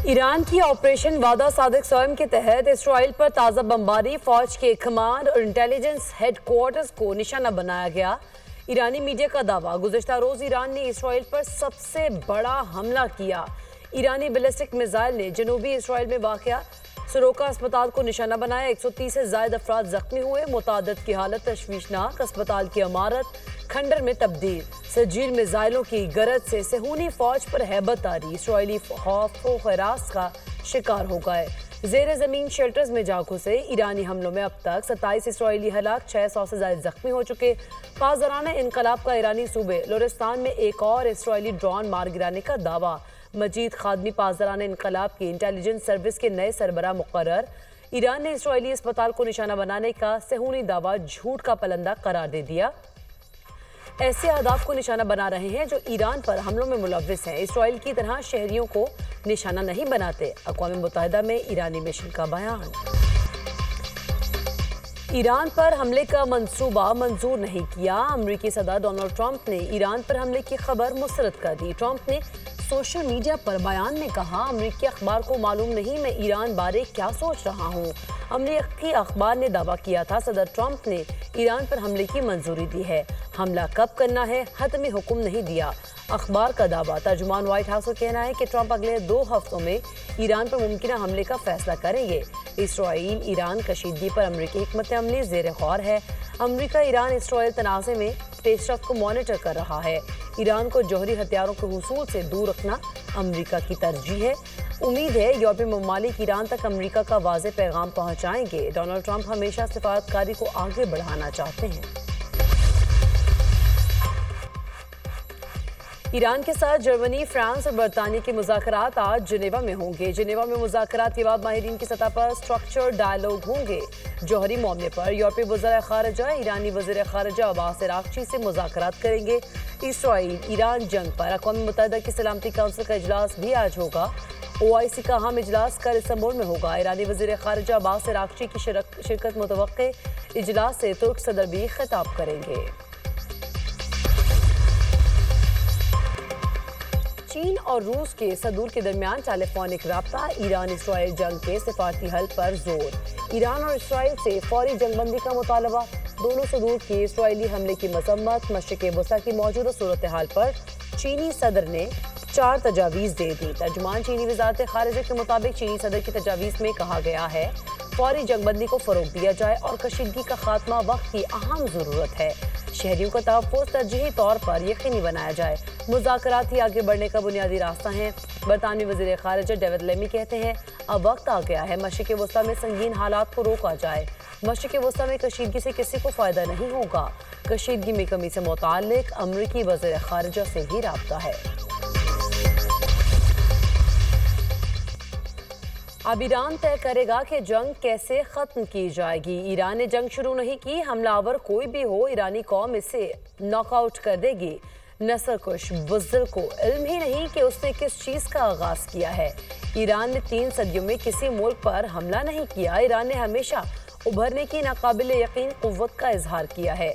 Iran की operation वादा सादिक स्वयं के तहत इसराइल पर ताज़ा बमबारी, फौज के कमांड और इंटेलिजेंस हेडक्वार्टर्स को निशाना बनाया गया। ईरानी मीडिया का दावा, गुज़िश्ता रोज़ ईरान ने इसराइल पर सबसे बड़ा हमला किया। ईरानी बैलिस्टिक मिसाइल ने जनूबी इसराइल में वाक़या सरोका अस्पताल को निशाना बनाया। 130 से ज़ायद अफराद जख्मी हुए। मुतादिद की हालत तशवीशनाक। अस्पताल की इमारत खंडर में तब्दील। सजील मिसाइलों की गरज से सेहूनी फौज पर हैबत आ रही। इसराइली खौफ व हरास का शिकार हो गए। ज़ेर ज़मीन शेल्टर्स में जा घुसे। ईरानी हमलों में अब तक 27 इसराइली हलाक, 600 से ज़ायद जख्मी हो चुके। पासदाराना इनकलाब का ईरानी सूबे लोरिस्तान में एक और इसराइली ड्रोन मार गिराने का दावा। मजीद खादमी पासदाराना इनकलाब की इंटेलिजेंस सर्विस के नए सरबराह मुकर्रर। ईरान ने इसराइली अस्पताल को निशाना बनाने का सेहूनी दावा झूठ का पलंदा करार दे दिया। ऐसे अहदाफ को निशाना बना रहे हैं जो ईरान पर हमलों में मुलव्विस हैं। इसराइल की तरह शहरियों को निशाना नहीं बनाते। अक़वाम मुत्तहिदा में ईरानी मिशन का बयान। ईरान पर हमले का मंसूबा मंजूर नहीं किया। अमरीकी सदर डोनाल्ड ट्रंप ने ईरान पर हमले की खबर मुस्तरद कर दी। ट्रंप ने सोशल मीडिया पर बयान में कहा, अमरीकी अखबार को मालूम नहीं मैं ईरान बारे क्या सोच रहा हूँ। अमरीकी अखबार ने दावा किया था सदर ट्रंप ने ईरान पर हमले की मंजूरी दी है। हमला कब करना है हतमी हुक्म नहीं दिया। अखबार का दावा। तर्जुमान व्हाइट हाउस का कहना है कि ट्रंप अगले 2 हफ्तों में ईरान पर मुमकिन हमले का फैसला करेंगे। इसराइल ईरान कशीदगी पर अमरीकी हिकमत अमली ज़ेर गौर है। अमरीका ईरान इसराइल तनाज़े में पेशरफ्त को मॉनिटर कर रहा है। ईरान को जौहरी हथियारों के हुसूल से दूर रखना अमरीका की तरजीह है। उम्मीद है यूरोपीय ममालिक ईरान तक अमरीका का वाज़ेह पैगाम पहुँचाएंगे। डोनाल्ड ट्रंप हमेशा सिफारतकारी को आगे बढ़ाना चाहते हैं। ईरान के साथ जर्मनी, फ्रांस और बरतानिया के मुज़ाकरात आज जिनेवा में होंगे। जिनेवा में मुज़ाकरात के बाद माहिरीन की सतह पर स्ट्रक्चर्ड डायलॉग होंगे। जौहरी मामले पर यूरोपीय वज़ीर ख़ारिजा ईरानी वज़ीर ख़ारिजा अब्बास अराग़ची से मुज़ाकरात करेंगे। इसराइल ईरान जंग पर अक़वाम मुत्तहिदा की सलामती काउंसिल का इजलास भी आज होगा। OIC का अहम इजलास कल इस्तांबुल में होगा। ईरानी वज़ीर ख़ारिजा अब्बास अराग़ची की शिरकत मुतवक्के। इजलास से तुर्क सदर भी खिताब करेंगे। चीन और रूस के सदूर के दरमियान टेलीफोनिक राब्ता। ईरान इसराइल जंग के सिफारती हल पर जोर। ईरान और इसराइल से फौरी जंगबंदी का मुतालबा। दोनों सदूर के इसराइली हमले की मजम्मत। मशरिक़ वस्ता की मौजूदा सूरत हाल पर चीनी सदर ने 4 तजावीज़ दे दी। तर्जुमान चीनी वज़ारत ख़ारिजा के मुताबिक चीनी सदर की तजावीज़ में कहा गया है फौरी जंगबंदी को फ़रोग़ दिया जाए और कशीदगी का खात्मा वक्त की अहम ज़रूरत है। शहरियों का तहफ़्फ़ुज़ तरजीही तौर पर यकीनी बनाया जाए। मुज़ाकरात ही आगे बढ़ने का बुनियादी रास्ता है। बरतानवी वज़ीर ख़ारिजा डेविड लेमी कहते हैं अब वक्त आ गया है मशरिक़ वस्ता में संगीन हालात को रोका जाए। मशरिक़ वस्ता में कशीदगी से किसी को फ़ायदा नहीं होगा। कशीदगी में कमी से मुताल्लिक़ अमरीकी वज़ीर ख़ारिजा से ही राब्ता है। अब ईरान तय करेगा कि जंग कैसे ख़त्म की जाएगी। ईरान ने जंग शुरू नहीं की। हमलावर कोई भी हो ईरानी कौम इसे नॉकआउट कर देगी। नस्लकुश बुज़दिल को इल्म ही नहीं कि उसने किस चीज़ का आगाज़ किया है। ईरान ने 3 सदियों में किसी मुल्क पर हमला नहीं किया। ईरान ने हमेशा उभरने की नाकाबिल यकीन क़ुव्वत का इजहार किया है।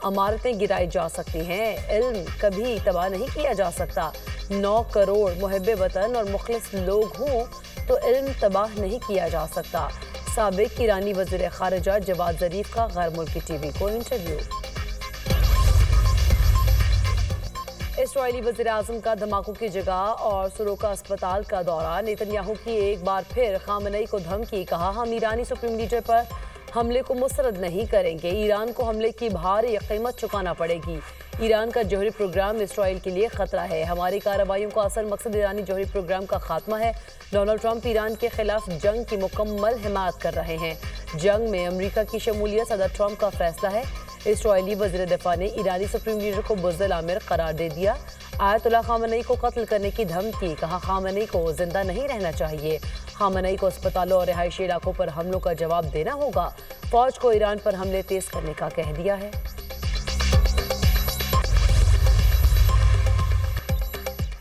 इमारतें गिराई जा सकती हैं, इल्म कभी तबाह नहीं किया जा सकता। 9 करोड़ मुहिब्बे वतन और मुखलिस लोग हों तो इल्म तबाह नहीं किया जा सकता। साबिक ईरानी वज़ीर ख़ारिजा जवाद ज़रीफ का गैर मुल्की TV को इंटरव्यू। इसराइली वज़ीर आज़म का धमाकों की जगह और सरोका अस्पताल का दौरा। नेतन्याहू की एक बार फिर खामनेई को धमकी। कहा हम ईरानी सुप्रीम लीडर पर हमले को मुस्तरद नहीं करेंगे। ईरान को हमले की भारी कीमत चुकाना पड़ेगी। ईरान का जौहरी प्रोग्राम इसराइल के लिए खतरा है। हमारी कार्रवाइयों का असल मकसद ईरानी जौहरी प्रोग्राम का खात्मा है। डोनाल्ड ट्रंप ईरान के खिलाफ जंग की मुकम्मल हिमायत कर रहे हैं। जंग में अमरीका की शमूलियत सदर ट्रंप का फैसला है। इसराइली वज़ीर दिफा ने ईरानी सुप्रीम लीडर को बुज़दिल आमिर करार दे दिया। आयतुल्लाह खामनेई को कत्ल करने की धमकी। कहा खामनेई को जिंदा नहीं रहना चाहिए। खामनेई को अस्पतालों और रिहायशी इलाकों पर हमलों का जवाब देना होगा। फौज को ईरान पर हमले तेज करने का कह दिया है।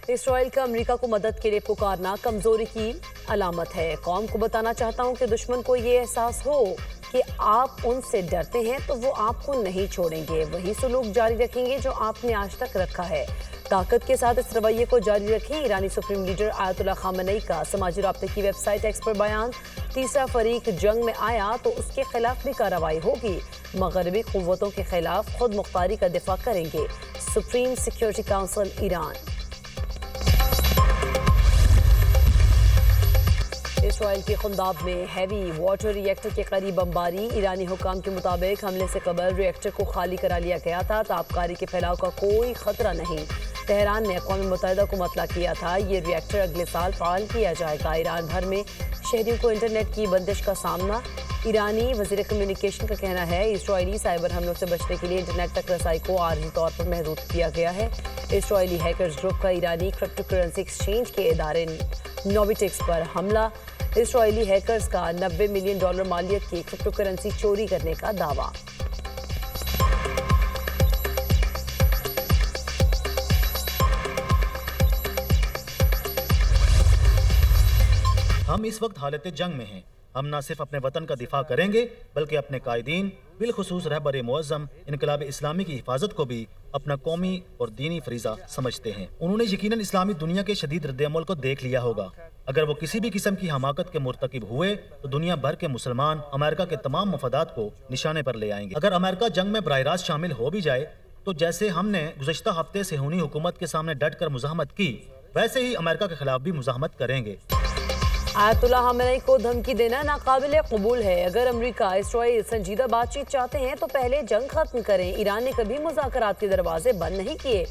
इसराइल का अमरीका को मदद के लिए पुकारना कमजोरी की अलामत है। कौम को बताना चाहता हूं कि दुश्मन को ये एहसास हो कि आप उनसे डरते हैं तो वो आपको नहीं छोड़ेंगे। वही सलूक जारी रखेंगे जो आपने आज तक रखा है। ताकत के साथ इस रवैये को जारी रखें। ईरानी सुप्रीम लीडर आयतुल्लाह खामेनी का समाजी राब्ते की वेबसाइट एक्स पर बयान। तीसरा फरीक जंग में आया तो उसके खिलाफ भी कार्रवाई होगी। मगरबी कुव्वतों के खिलाफ खुद मुख्तारी का दिफा करेंगे। Supreme security council Iran. Israel के खुंदाब में हैवी वाटर रिएक्टर के करीब बमबारी। ईरानी हुकाम के मुताबिक हमले से कबल रिएक्टर को खाली करा लिया गया था। तापकारी के फैलाव का कोई खतरा नहीं। तेहरान ने अक़वाम मुत्तहिदा को मतला किया था ये रिएक्टर अगले साल फ़ाल किया जाएगा। ईरान भर में शहरियों को इंटरनेट की बंदिश का सामना। ईरानी वज़ीर कम्युनिकेशन का कहना है इसराइली साइबर हमलों से बचने के लिए इंटरनेट तक रसाई को आर्जी तौर पर महदूद किया गया है। इसराइली हैकर्स ग्रुप का ईरानी क्रिप्टो करेंसी एक्सचेंज के इदारे नोविटेक्स पर हमला। इसराइली हैकर्स का $90 मिलियन मालियत की क्रिप्टो करेंसी चोरी करने का दावा। हम इस वक्त हालत जंग में हैं। हम न सिर्फ अपने वतन का दिफा करेंगे बल्कि अपने कायदीन बिलखुसूस रहबर मुअज़्ज़म इनकलाब इस्लामी की हिफाजत को भी अपना कौमी और दीनी फरीज़ा समझते हैं। उन्होंने यकीनन इस्लामी दुनिया के शदीद रद्द-ए-अमल को देख लिया होगा। अगर वो किसी भी किस्म की हमाकत के मुर्तकिब हुए तो दुनिया भर के मुसलमान अमेरिका के तमाम मफादात को निशाने पर ले आएंगे। अगर अमेरिका जंग में बराह रास्त शामिल हो भी जाए तो जैसे हमने गुज़श्ता हफ्ते सेहूनी हुकूमत के सामने डट कर मुज़ाहमत की, वैसे ही अमेरिका के खिलाफ भी मुज़ाहमत करेंगे। आयतुल्लाह खामेनी को धमकी देना नाकाबिल कबूल है। अगर अमेरिका इसराइल संजीदा बातचीत चाहते हैं तो पहले जंग खत्म करें। ईरान ने कभी मुज़ाकरात के दरवाजे बंद नहीं किए।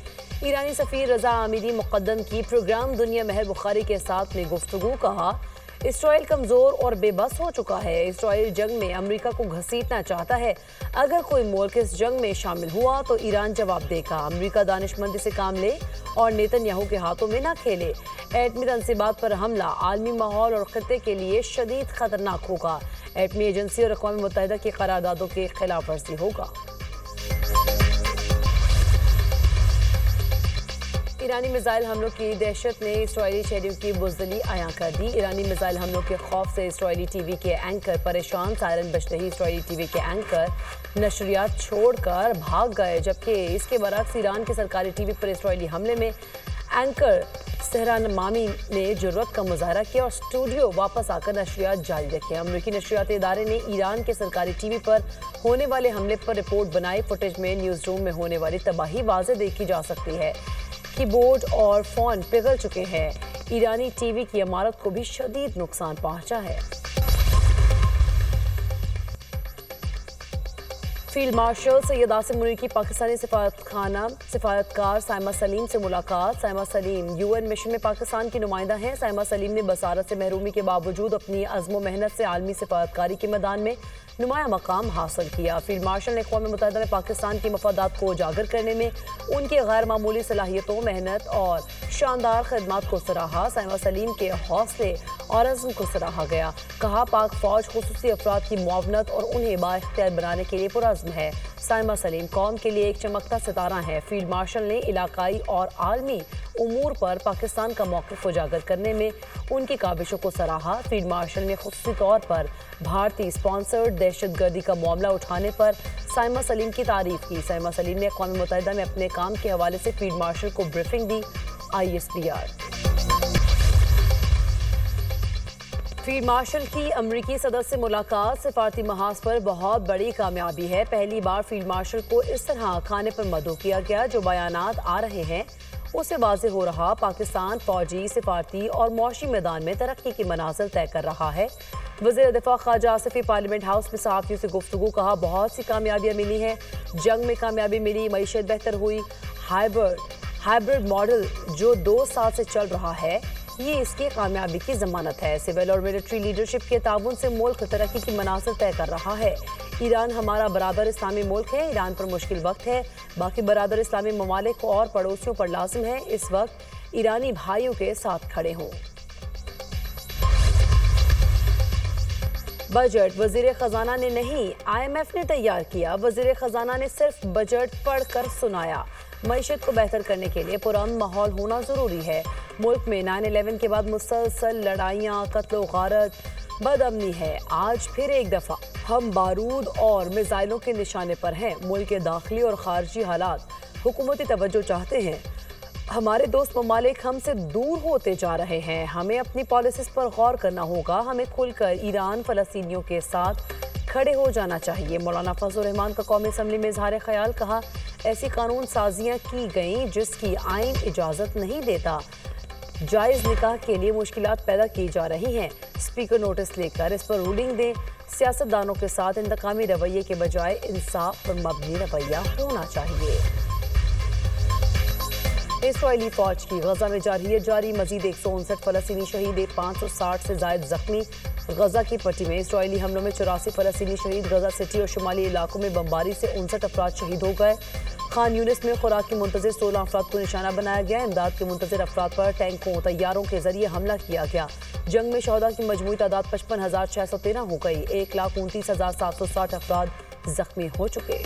ईरानी सफ़ीर रज़ा आमिरी मुक़द्दम की प्रोग्राम दुनिया महर बुखारी के साथ में गुफ्तगू। कहा इसराइल कमज़ोर और बेबस हो चुका है। इसराइल जंग में अमेरिका को घसीटना चाहता है। अगर कोई मुल्क इस जंग में शामिल हुआ तो ईरान जवाब देगा। अमेरिका दानिशमंदी से काम ले और नेतन्याहू के हाथों में न खेले। एटमी तनसीबात पर हमला आलमी माहौल और खत्ते के लिए शदीद खतरनाक होगा। एटमी एजेंसी और अक़वाम मुत्तहिदा की करारदादों की खिलाफ वर्जी होगा। ईरानी मिसाइल हमलों की दहशत ने इसराइली शहरियों की बुज़दिली आया कर दी। ईरानी मिसाइल हमलों के खौफ से इसराइली टीवी के एंकर परेशान। सायरन बजते ही इसराइली टीवी के एंकर नशरियात छोड़कर भाग गए, जबकि इसके बरक्स ईरान के सरकारी टीवी पर इसराइली हमले में एंकर सहरान मामी ने जुर्रत का मुजाहरा किया और स्टूडियो वापस आकर नशरियात जारी रखे। अमरीकी नशरियाती इदारे ने ईरान के सरकारी टीवी पर होने वाले हमले पर रिपोर्ट बनाई। फुटेज में न्यूज़ रूम में होने वाली तबाही वाज़े देखी जा सकती है। कीबोर्ड और फ़ोन पिघल चुके हैं। ईरानी टीवी की इमारत को भी शदीद नुकसान पहुंचा है। फील्ड मार्शल सैयद आसिम मुनीर की पाकिस्तानी सिफारतकार साइमा सलीम से मुलाकात। साइमा सलीम UN मिशन में पाकिस्तान की नुमाइंदा हैं। साइमा सलीम ने बसारत से महरूमी के बावजूद अपनी अज़्म मेहनत से आलमी सिफारतकारी के मैदान में नुमाया मकाम हासिल किया। फील्ड मार्शल ने अक़वाम मुत्तहिदा में पाकिस्तान की मफादात को उजागर करने में उनकी गैर मामूली सलाहियतों, मेहनत और शानदार खदमात को सराहा। साइमा सलीम के हौसले और अज़्म को सराहा गया। कहा पाक फ़ौज खुसूसी अफराद की मुआवनत और उन्हें बाइख्तियार बनाने के लिए पुरअज़्म है। साइमा सलीम कौम के लिए एक चमकता सितारा है। फील्ड मार्शल ने इलाकाई और आलमी उमूर पर पाकिस्तान का मौक़िफ़ उजागर करने में उनकी काविशों को सराहा। फील्ड मार्शल ने खुसूसी तौर पर भारतीय स्पॉन्सर्ड दहशतगर्दी का मामला उठाने पर साइमा सलीम की तारीफ की। साइमा सलीम ने अक़वाम मुत्तहिदा में अपने काम के हवाले से फील्ड मार्शल को ब्रीफिंग दी। ISPR फील्ड मार्शल की अमरीकी सदर से मुलाकात सिफारती महाज पर बहुत बड़ी कामयाबी है। पहली बार फील्ड मार्शल को इस तरह खाने पर मदऊ किया गया। जो बयानात आ रहे हैं उससे वाज़ेह हो रहा पाकिस्तान फौजी, सिफारती और मुआशी मैदान में तरक्की की मनाज़िल तय कर रहा है। वज़ीर दिफ़ा ख़ाजा आसिफ़ी पार्लियामेंट हाउस में सहाफ़ियों से गुफ्तगू। कहा बहुत सी कामयाबियाँ मिली हैं। जंग में कामयाबी मिली, मईशत बेहतर हुई। हाइब्रिड मॉडल जो 2 साल से चल रहा है ये इसकी कामयाबी की ज़मानत है। सिविल और मिलिट्री लीडरशिप के ताउन से मुल्क तरक्की की मनाज़िल तय कर रहा है। ईरान हमारा बराबर इस्लामी मुल्क है। ईरान पर मुश्किल वक्त है। बाकी बराबर इस्लामी ममालिक और पड़ोसियों पर लाजिम है इस वक्त ईरानी भाइयों के साथ खड़े हों। बजट वज़ीर ख़जाना ने नहीं IMF ने तैयार किया। वज़ीर ख़जाना ने सिर्फ बजट पढ़कर सुनाया। मईशत को बेहतर करने के लिए पुरअमन माहौल होना ज़रूरी है। मुल्क में 9/11 के बाद मुसलसल लड़ाइयाँ, कत्ल गारत, बदअमनी है। आज फिर एक दफ़ा हम बारूद और मिसाइलों के निशाने पर हैं। मुल्क के दाखिली और खारजी हालात हुकूमती तवज्जो चाहते हैं। हमारे दोस्त ममालिक हमसे दूर होते जा रहे हैं। हमें अपनी पॉलिसीज पर गौर करना होगा। हमें खुलकर ईरान फलस्तीनियों के साथ खड़े हो जाना चाहिए। मौलाना फजल रहमान का कौमी असम्बली में इजहार ख्याल। कहा, ऐसी कानून साजियाँ की गई जिसकी आइन इजाज़त नहीं देता। जायज़ निकाह के लिए मुश्किलात पैदा की जा रही हैं। स्पीकर नोटिस लेकर इस पर रूलिंग दें। सियासतदानों के साथ इंतकामी रवैये के बजाय इंसाफ पर मबनी रवैया होना चाहिए। इस्राएली फौज की गजा में जारी मजीद 159 फलस्तीनी शहीद, 560 से जायद जख्मी। गजा की पट्टी में इस्राएली हमलों में 84 फलस्तीनी शहीद। गजा सिटी और शुमाली इलाकों में बमबारी से 59 अफराद शहीद हो गए। खान यूनिस में खुराक की मुंतज़िर 16 अफराद को निशाना बनाया गया। इमदाद के मुंतज़िर अफराद पर टैंकों तैयारों के जरिए हमला किया गया। जंग में शहदा की मजमूई तादाद 55,613 हो गई। 1,29,760 अफराद जख्मी हो चुके।